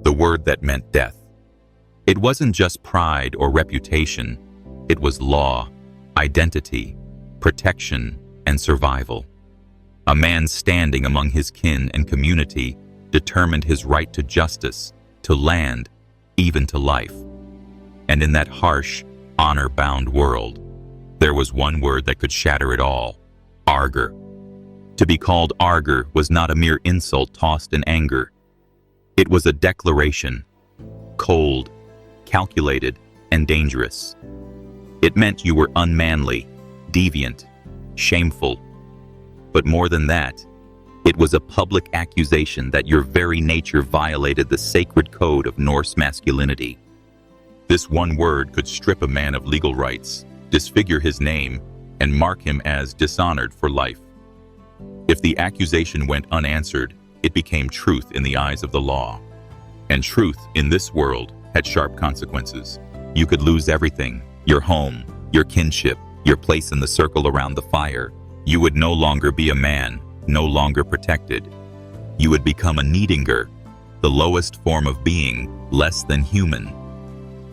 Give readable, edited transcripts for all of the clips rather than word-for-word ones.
the word that meant death. It wasn't just pride or reputation, it was law, identity, protection, and survival. A man's standing among his kin and community determined his right to justice, to land, even to life. And in that harsh, honor-bound world, there was one word that could shatter it all: argr. To be called argr was not a mere insult tossed in anger. It was a declaration, cold, calculated, and dangerous. It meant you were unmanly, deviant, shameful. But more than that, it was a public accusation that your very nature violated the sacred code of Norse masculinity. This one word could strip a man of legal rights, disfigure his name, and mark him as dishonored for life. If the accusation went unanswered, it became truth in the eyes of the law. And truth in this world had sharp consequences. You could lose everything: your home, your kinship, your place in the circle around the fire. You would no longer be a man, no longer protected. You would become a needingr, the lowest form of being, less than human.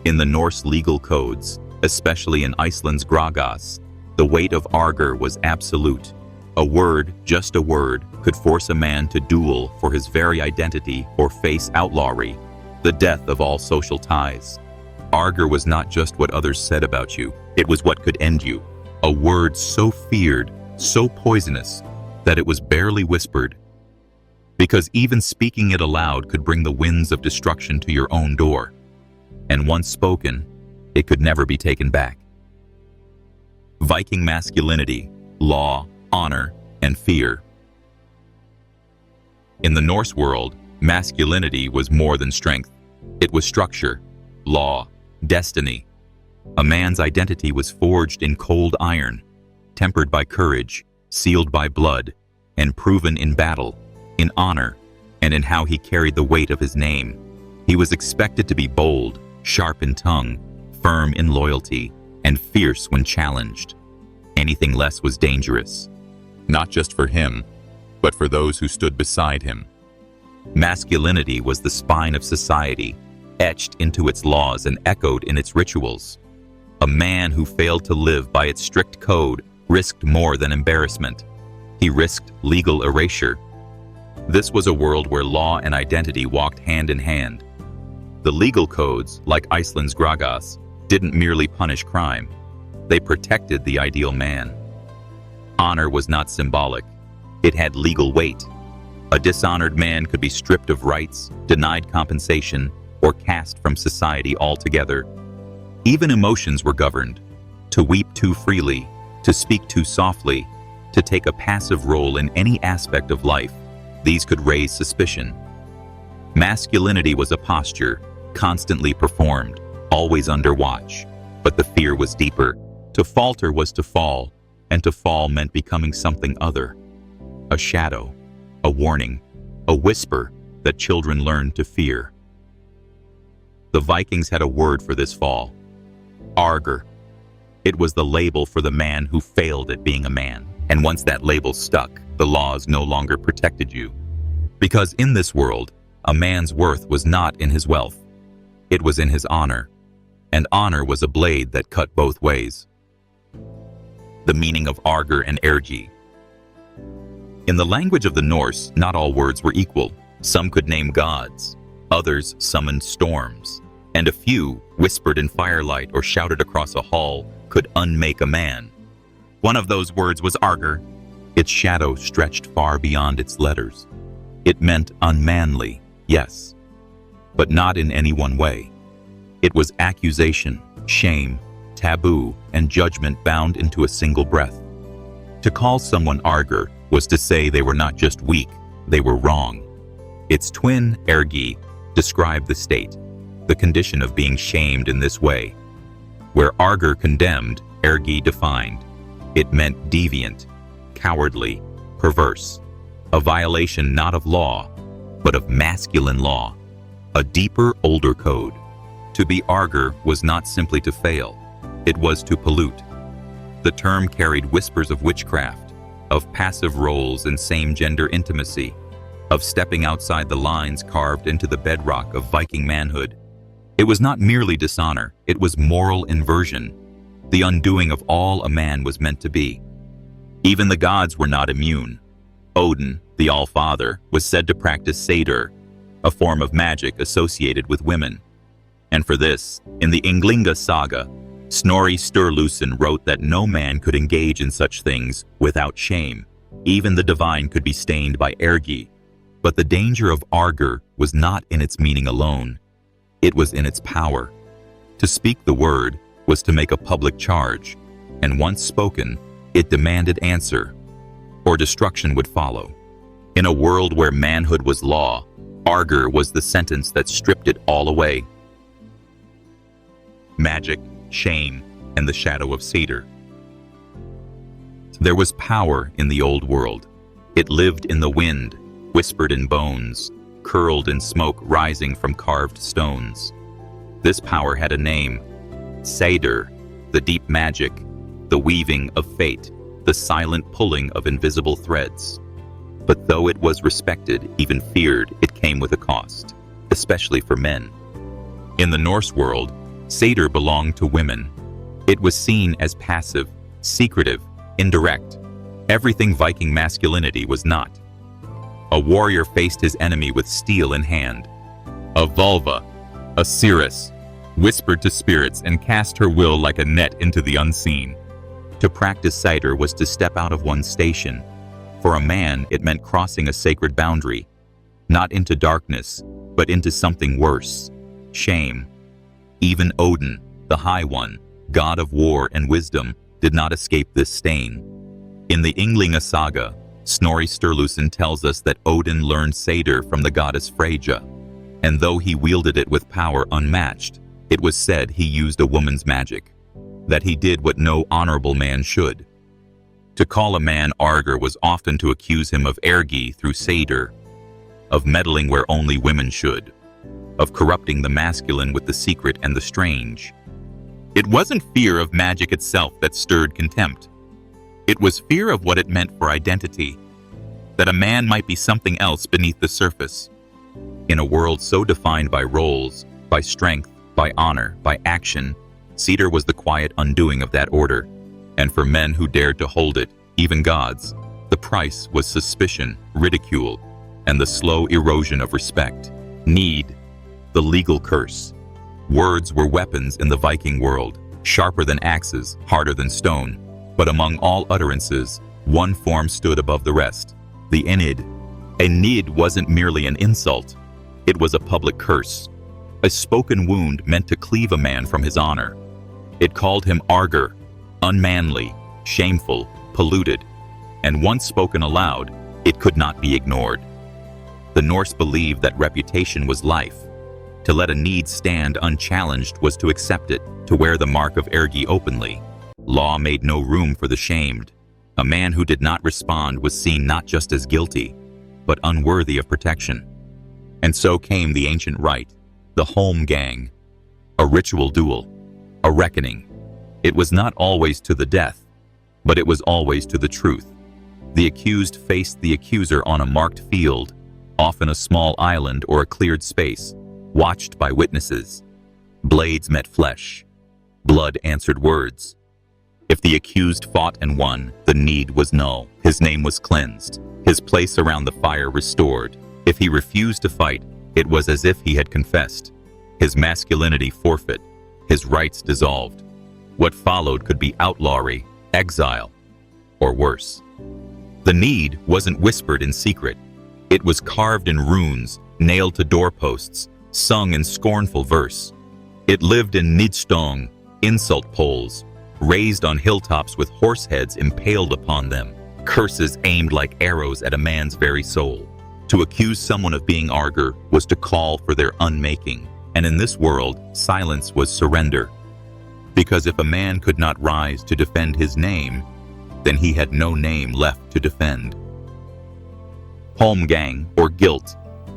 In the Norse legal codes, especially in Iceland's Grágás, the weight of argr was absolute. A word, just a word, could force a man to duel for his very identity or face outlawry, the death of all social ties. Argr was not just what others said about you, it was what could end you. A word so feared, so poisonous, that it was barely whispered. Because even speaking it aloud could bring the winds of destruction to your own door. And once spoken, it could never be taken back. Viking masculinity, law, honor, and fear. In the Norse world, masculinity was more than strength. It was structure, law, destiny. A man's identity was forged in cold iron, tempered by courage, sealed by blood, and proven in battle, in honor, and in how he carried the weight of his name. He was expected to be bold, sharp in tongue, firm in loyalty, and fierce when challenged. Anything less was dangerous, not just for him, but for those who stood beside him. Masculinity was the spine of society, etched into its laws and echoed in its rituals. A man who failed to live by its strict code risked more than embarrassment. He risked legal erasure. This was a world where law and identity walked hand in hand. The legal codes, like Iceland's Grágás, didn't merely punish crime. They protected the ideal man. Honor was not symbolic. It had legal weight. A dishonored man could be stripped of rights, denied compensation, or cast from society altogether. Even emotions were governed. To weep too freely, to speak too softly, to take a passive role in any aspect of life, these could raise suspicion. Masculinity was a posture, constantly performed, always under watch. But the fear was deeper. To falter was to fall, and to fall meant becoming something other. A shadow, a warning, a whisper that children learned to fear. The Vikings had a word for this fall: argr. It was the label for the man who failed at being a man. And once that label stuck, the laws no longer protected you. Because in this world, a man's worth was not in his wealth. It was in his honor. And honor was a blade that cut both ways. The meaning of argr and ergi. In the language of the Norse, not all words were equal. Some could name gods, others summoned storms, and a few, whispered in firelight or shouted across a hall, could unmake a man. One of those words was argr. Its shadow stretched far beyond its letters. It meant unmanly, yes, but not in any one way. It was accusation, shame, taboo, and judgment bound into a single breath. To call someone argr was to say they were not just weak, they were wrong. Its twin, ergi, described the state, the condition of being shamed in this way. Where argr condemned, ergi defined. It meant deviant, cowardly, perverse, a violation not of law, but of masculine law, a deeper, older code. To be argr was not simply to fail, it was to pollute. The term carried whispers of witchcraft, of passive roles and same-gender intimacy, of stepping outside the lines carved into the bedrock of Viking manhood. It was not merely dishonor, it was moral inversion, the undoing of all a man was meant to be. Even the gods were not immune. Odin, the All-Father, was said to practice sever, a form of magic associated with women. And for this, in the Ynglinga saga, Snorri Sturluson wrote that no man could engage in such things without shame. Even the divine could be stained by ergi. But the danger of argr was not in its meaning alone. It was in its power. To speak the word was to make a public charge, and once spoken, it demanded answer, or destruction would follow. In a world where manhood was law, argr was the sentence that stripped it all away. Magic, shame, and the shadow of sever. There was power in the old world. It lived in the wind, whispered in bones, curled in smoke rising from carved stones. This power had a name: sever, the deep magic, the weaving of fate, the silent pulling of invisible threads. But though it was respected, even feared, it came with a cost, especially for men. In the Norse world, sever belonged to women. It was seen as passive, secretive, indirect, everything Viking masculinity was not. A warrior faced his enemy with steel in hand. A vulva, a seeress, whispered to spirits and cast her will like a net into the unseen. To practice sever was to step out of one's station. For a man, it meant crossing a sacred boundary, not into darkness, but into something worse: shame. Even Odin, the High One, god of war and wisdom, did not escape this stain. In the Ynglinga saga, Snorri Sturluson tells us that Odin learned sever from the goddess Freyja, and though he wielded it with power unmatched, it was said he used a woman's magic, that he did what no honorable man should. To call a man argr was often to accuse him of ergi through sever, of meddling where only women should, of corrupting the masculine with the secret and the strange. It wasn't fear of magic itself that stirred contempt. It was fear of what it meant for identity, that a man might be something else beneath the surface. In a world so defined by roles, by strength, by honor, by action, sever was the quiet undoing of that order. And for men who dared to hold it, even gods, the price was suspicion, ridicule, and the slow erosion of respect. Need, the legal curse. Words were weapons in the Viking world, sharper than axes, harder than stone. But among all utterances, one form stood above the rest: the enid. A nid wasn't merely an insult. It was a public curse, a spoken wound meant to cleave a man from his honor. It called him argr, unmanly, shameful, polluted, and once spoken aloud, it could not be ignored. The Norse believed that reputation was life. To let a need stand unchallenged was to accept it, to wear the mark of ergi openly. Law made no room for the shamed. A man who did not respond was seen not just as guilty, but unworthy of protection. And so came the ancient rite, the holmgang, a ritual duel, a reckoning. It was not always to the death, but it was always to the truth. The accused faced the accuser on a marked field, often a small island or a cleared space, watched by witnesses. Blades met flesh. Blood answered words. If the accused fought and won, the need was null. His name was cleansed, his place around the fire restored. If he refused to fight, it was as if he had confessed. His masculinity forfeit, his rights dissolved. What followed could be outlawry, exile, or worse. The need wasn't whispered in secret. It was carved in runes, nailed to doorposts, sung in scornful verse. It lived in nidstong, insult poles, raised on hilltops with horse heads impaled upon them, curses aimed like arrows at a man's very soul. To accuse someone of being argr was to call for their unmaking, and in this world, silence was surrender. Because if a man could not rise to defend his name, then he had no name left to defend. Holmgang, or guilt,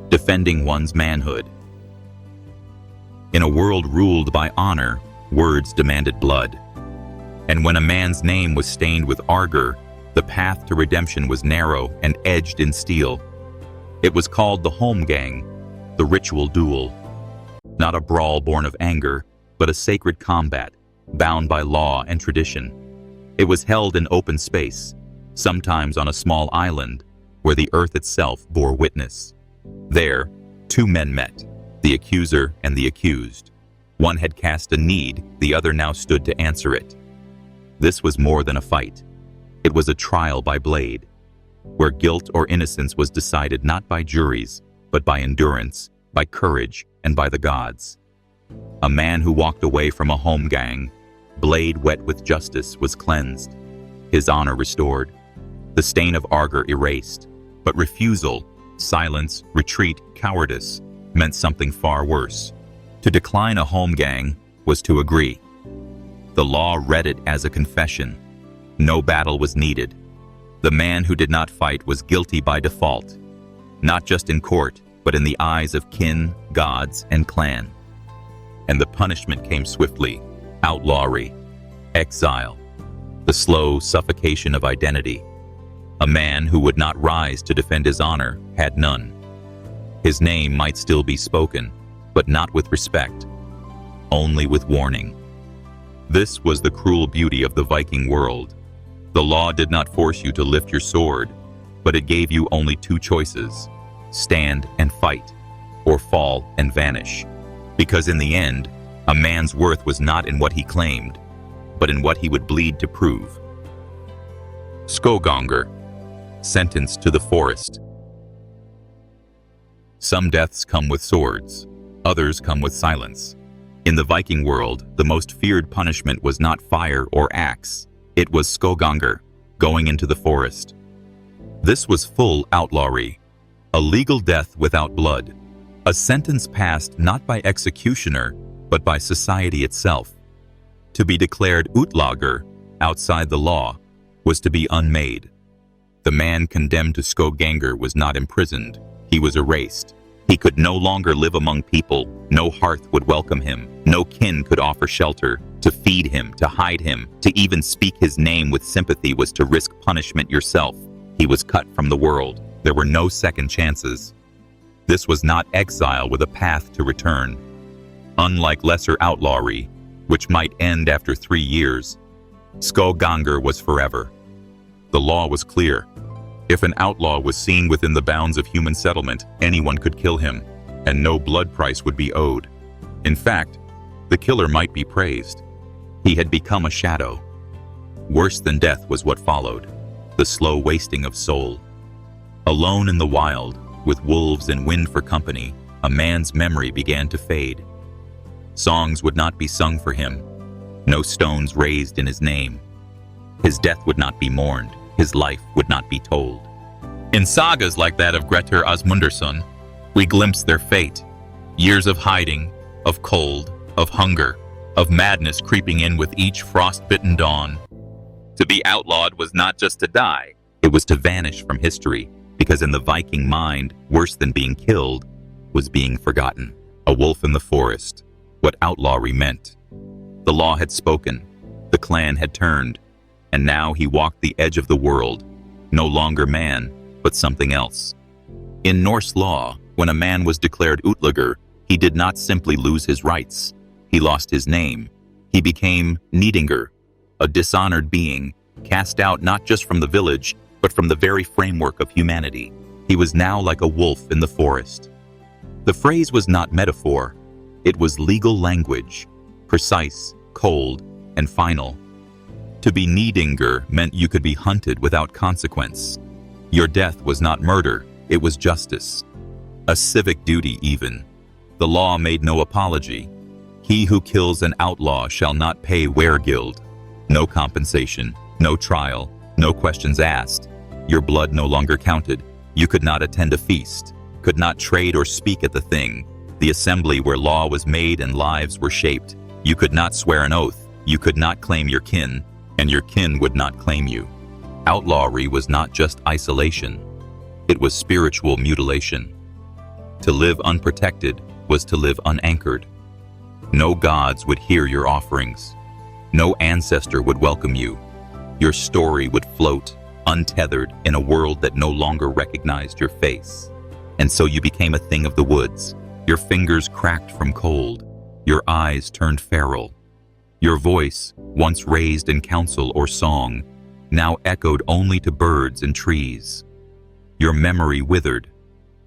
defending one's manhood. In a world ruled by honor, words demanded blood. And when a man's name was stained with argr, the path to redemption was narrow and edged in steel. It was called the holmgang, the ritual duel. Not a brawl born of anger, but a sacred combat, bound by law and tradition. It was held in open space, sometimes on a small island, where the earth itself bore witness. There, two men met, the accuser and the accused. One had cast a need, the other now stood to answer it. This was more than a fight. It was a trial by blade, where guilt or innocence was decided not by juries, but by endurance, by courage, and by the gods. A man who walked away from a holmgang, blade wet with justice, was cleansed, his honor restored, the stain of argr erased. But refusal, silence, retreat, cowardice meant something far worse. To decline a holmgang was to agree. The law read it as a confession. No battle was needed. The man who did not fight was guilty by default, not just in court, but in the eyes of kin, gods, and clan. And the punishment came swiftly: outlawry, exile, the slow suffocation of identity. A man who would not rise to defend his honor had none. His name might still be spoken, but not with respect, only with warning. This was the cruel beauty of the Viking world. The law did not force you to lift your sword, but it gave you only two choices: stand and fight, or fall and vanish. Because in the end, a man's worth was not in what he claimed, but in what he would bleed to prove. Skóggangr, sentenced to the forest. Some deaths come with swords, others come with silence. In the Viking world, the most feared punishment was not fire or axe. It was skóggangr, going into the forest. This was full outlawry, a legal death without blood, a sentence passed not by executioner, but by society itself. To be declared outlawry, outside the law, was to be unmade. The man condemned to skóggangr was not imprisoned, he was erased. He could no longer live among people, no hearth would welcome him, no kin could offer shelter. To feed him, to hide him, to even speak his name with sympathy was to risk punishment yourself. He was cut from the world. There were no second chances. This was not exile with a path to return. Unlike lesser outlawry, which might end after 3 years, skóggangr was forever. The law was clear. If an outlaw was seen within the bounds of human settlement, anyone could kill him, and no blood price would be owed. In fact, the killer might be praised. He had become a shadow. Worse than death was what followed: the slow wasting of soul. Alone in the wild, with wolves and wind for company, a man's memory began to fade. Songs would not be sung for him, no stones raised in his name. His death would not be mourned, his life would not be told. In sagas like that of Grétar Asmundarson, we glimpse their fate: years of hiding, of cold, of hunger, of madness creeping in with each frost-bitten dawn. To be outlawed was not just to die, it was to vanish from history, because in the Viking mind, worse than being killed was being forgotten. A wolf in the forest, what outlawry meant. The law had spoken, the clan had turned, and now he walked the edge of the world, no longer man, but something else. In Norse law, when a man was declared outlawr, he did not simply lose his rights. He lost his name. He became nidingr, a dishonored being, cast out not just from the village, but from the very framework of humanity. He was now like a wolf in the forest. The phrase was not metaphor. It was legal language, precise, cold, and final. To be nidingr meant you could be hunted without consequence. Your death was not murder, it was justice. A civic duty even. The law made no apology. He who kills an outlaw shall not pay weregild. No compensation, no trial, no questions asked. Your blood no longer counted. You could not attend a feast, could not trade or speak at the thing, the assembly where law was made and lives were shaped. You could not swear an oath, you could not claim your kin, and your kin would not claim you. Outlawry was not just isolation, it was spiritual mutilation. To live unprotected was to live unanchored. No gods would hear your offerings. No ancestor would welcome you. Your story would float, untethered, in a world that no longer recognized your face. And so you became a thing of the woods. Your fingers cracked from cold. Your eyes turned feral. Your voice, once raised in counsel or song, now echoed only to birds and trees. Your memory withered,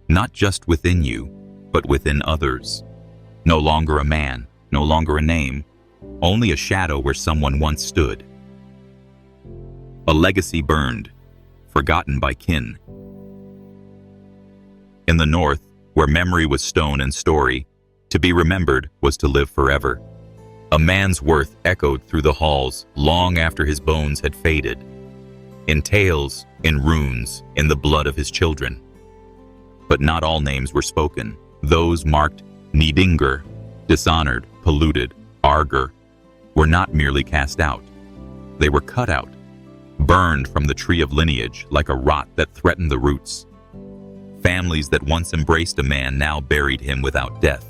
not just within you, but within others. No longer a man, no longer a name, only a shadow where someone once stood. A legacy burned, forgotten by kin. In the North, where memory was stone and story, to be remembered was to live forever. A man's worth echoed through the halls long after his bones had faded. In tales, in runes, in the blood of his children. But not all names were spoken. Those marked nidingr, dishonored, polluted, argr, were not merely cast out. They were cut out, burned from the tree of lineage like a rot that threatened the roots. Families that once embraced a man now buried him without death.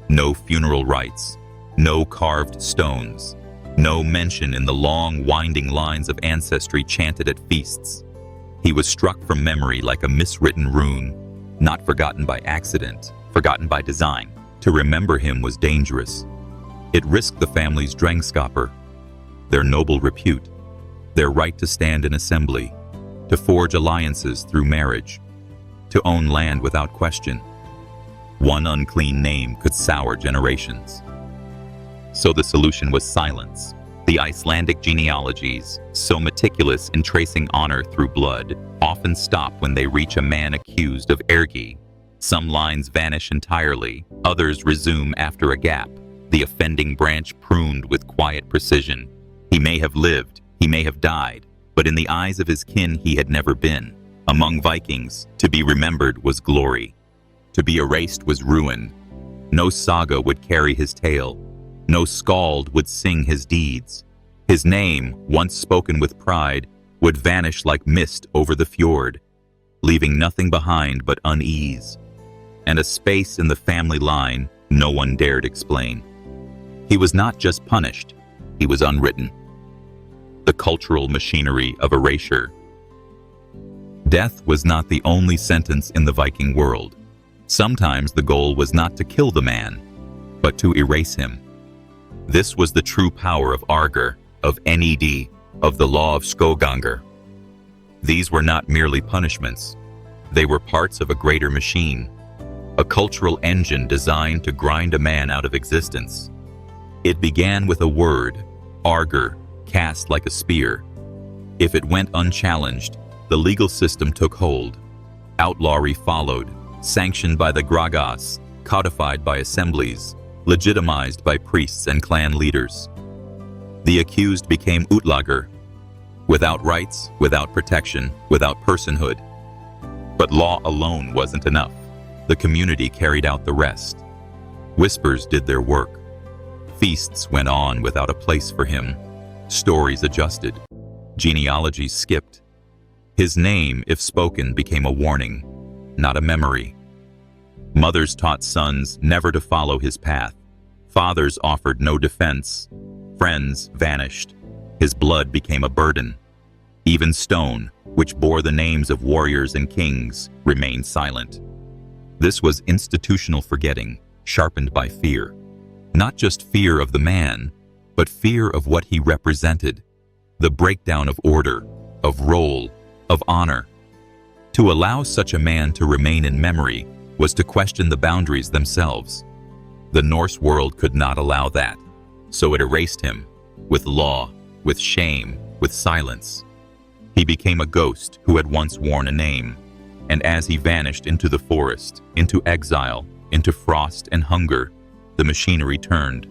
No funeral rites, no carved stones, no mention in the long, winding lines of ancestry chanted at feasts. He was struck from memory like a miswritten rune, not forgotten by accident, forgotten by design. To remember him was dangerous. It risked the family's drengskaper, their noble repute, their right to stand in assembly, to forge alliances through marriage, to own land without question. One unclean name could sour generations. So the solution was silence. The Icelandic genealogies, so meticulous in tracing honor through blood, often stop when they reach a man accused of ergi. Some lines vanish entirely, others resume after a gap, the offending branch pruned with quiet precision. He may have lived, he may have died, but in the eyes of his kin he had never been. Among Vikings, to be remembered was glory. To be erased was ruin. No saga would carry his tale. No skald would sing his deeds. His name, once spoken with pride, would vanish like mist over the fjord, leaving nothing behind but unease, and a space in the family line no one dared explain. He was not just punished, he was unwritten. The cultural machinery of erasure. Death was not the only sentence in the Viking world. Sometimes the goal was not to kill the man, but to erase him. This was the true power of argr, of ned, of the law of skóggangr. These were not merely punishments. They were parts of a greater machine, a cultural engine designed to grind a man out of existence. It began with a word, argr, cast like a spear. If it went unchallenged, the legal system took hold. Outlawry followed, sanctioned by the Grágás, codified by assemblies, legitimized by priests and clan leaders. The accused became outlawry, without rights, without protection, without personhood. But law alone wasn't enough. The community carried out the rest. Whispers did their work. Feasts went on without a place for him. Stories adjusted. Genealogies skipped. His name, if spoken, became a warning, not a memory. Mothers taught sons never to follow his path. Fathers offered no defense. Friends vanished. His blood became a burden. Even stone, which bore the names of warriors and kings, remained silent. This was institutional forgetting, sharpened by fear. Not just fear of the man, but fear of what he represented. The breakdown of order, of role, of honor. To allow such a man to remain in memory was to question the boundaries themselves. The Norse world could not allow that, so it erased him, with law, with shame, with silence. He became a ghost who had once worn a name, and as he vanished into the forest, into exile, into frost and hunger, the machinery turned,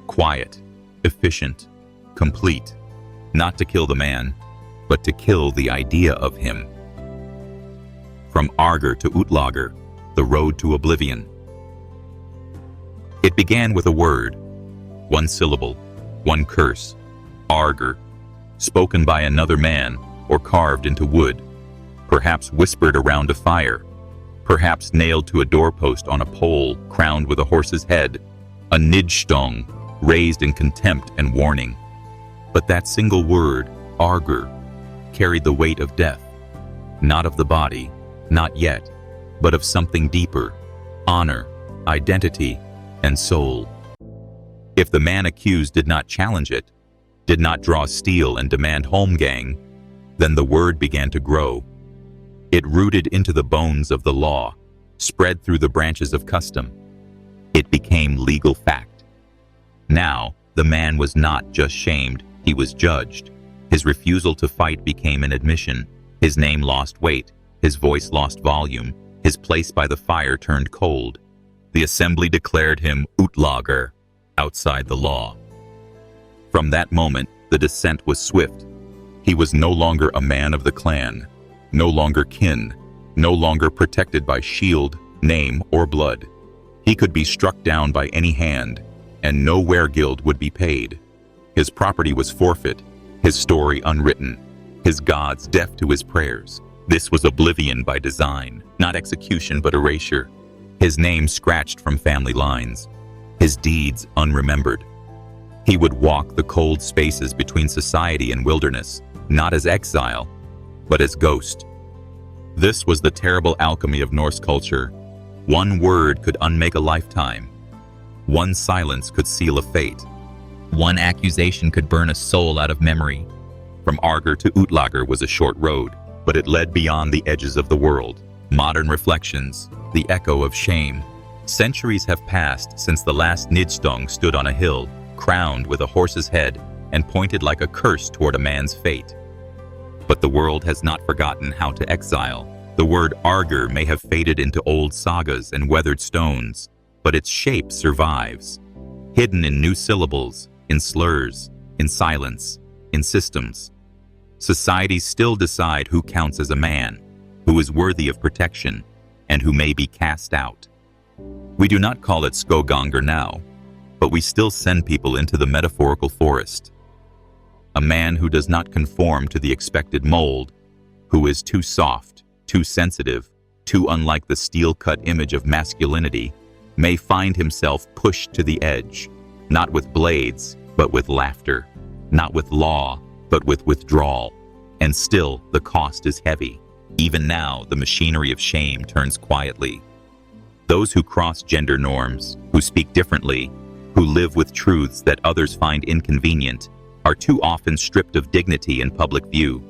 quiet, efficient, complete, not to kill the man, but to kill the idea of him. From argr to outlawry, the road to oblivion. It began with a word, one syllable, one curse, argr, spoken by another man or carved into wood, perhaps whispered around a fire, perhaps nailed to a doorpost on a pole crowned with a horse's head, a nidstong, raised in contempt and warning. But that single word, argr, carried the weight of death, not of the body, not yet, but of something deeper: honor, identity, and soul. If the man accused did not challenge it, did not draw steel and demand holmgang, then the word began to grow. It rooted into the bones of the law, spread through the branches of custom. It became legal fact. Now, the man was not just shamed, he was judged. His refusal to fight became an admission. His name lost weight, his voice lost volume, his place by the fire turned cold. The assembly declared him outlawry, outside the law. From that moment, the descent was swift. He was no longer a man of the clan, no longer kin, no longer protected by shield, name, or blood. He could be struck down by any hand, and no weregild would be paid. His property was forfeit, his story unwritten, his gods deaf to his prayers. This was oblivion by design, not execution but erasure. His name scratched from family lines, his deeds unremembered. He would walk the cold spaces between society and wilderness, not as exile, but as ghost. This was the terrible alchemy of Norse culture. One word could unmake a lifetime. One silence could seal a fate. One accusation could burn a soul out of memory. From argr to outlawry was a short road, but it led beyond the edges of the world. Modern reflections, the echo of shame. Centuries have passed since the last nidstong stood on a hill, crowned with a horse's head, and pointed like a curse toward a man's fate. But the world has not forgotten how to exile. The word argr may have faded into old sagas and weathered stones, but its shape survives, hidden in new syllables, in slurs, in silence, in systems. Societies still decide who counts as a man, who is worthy of protection, and who may be cast out. We do not call it skóggangr now, but we still send people into the metaphorical forest. A man who does not conform to the expected mold, who is too soft, too sensitive, too unlike the steel-cut image of masculinity, may find himself pushed to the edge, not with blades, but with laughter, not with law, but with withdrawal. And still, the cost is heavy. Even now, the machinery of shame turns quietly. Those who cross gender norms, who speak differently, who live with truths that others find inconvenient, are too often stripped of dignity in public view.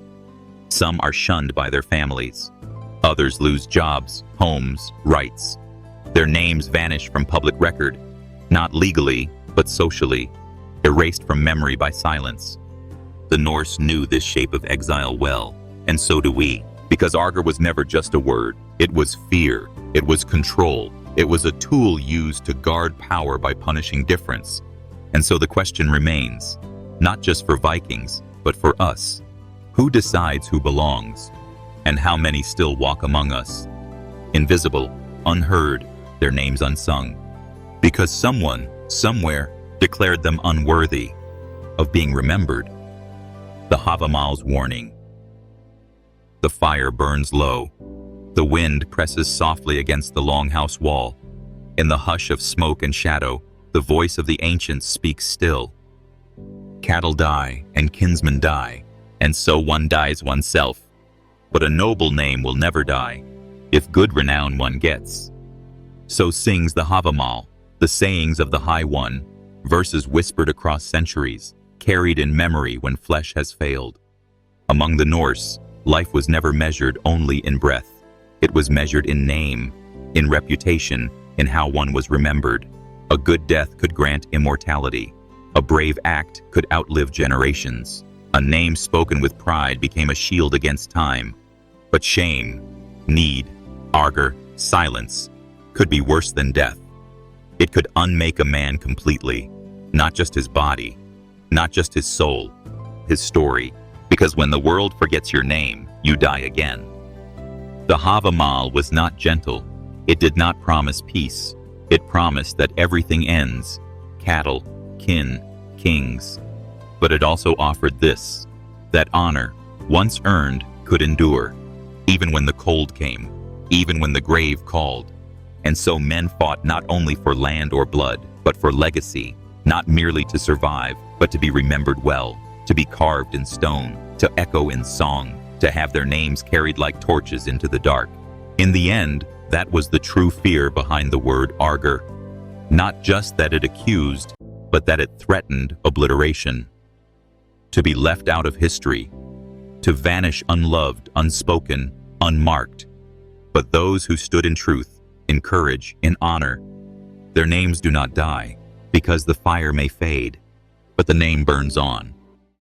Some are shunned by their families. Others lose jobs, homes, rights. Their names vanish from public record, not legally, but socially, erased from memory by silence. The Norse knew this shape of exile well, and so do we, because argr was never just a word. It was fear, it was control, it was a tool used to guard power by punishing difference. And so the question remains, not just for Vikings, but for us. Who decides who belongs? And how many still walk among us? Invisible, unheard, their names unsung. Because someone, somewhere, declared them unworthy of being remembered. The Havamal's warning. The fire burns low. The wind presses softly against the longhouse wall. In the hush of smoke and shadow, the voice of the ancients speaks still. Cattle die and kinsmen die, and so one dies oneself. But a noble name will never die, if good renown one gets. So sings the Havamal, the sayings of the High One, verses whispered across centuries, carried in memory when flesh has failed. Among the Norse, life was never measured only in breath. It was measured in name, in reputation, in how one was remembered. A good death could grant immortality. A brave act could outlive generations. A name spoken with pride became a shield against time. But shame, need, argr, silence could be worse than death. It could unmake a man completely, not just his body, not just his soul, his story, because when the world forgets your name, you die again. The Havamal was not gentle. It did not promise peace. It promised that everything ends, cattle, kin, kings. But it also offered this, that honor, once earned, could endure, even when the cold came, even when the grave called. And so men fought not only for land or blood, but for legacy, not merely to survive, but to be remembered well, to be carved in stone, to echo in song, to have their names carried like torches into the dark. In the end, That was the true fear behind the word argr. Not just that it accused, but that it threatened obliteration. To be left out of history, to vanish unloved, unspoken, unmarked. But those who stood in truth, in courage, in honor, their names do not die, because the fire may fade, but the name burns on.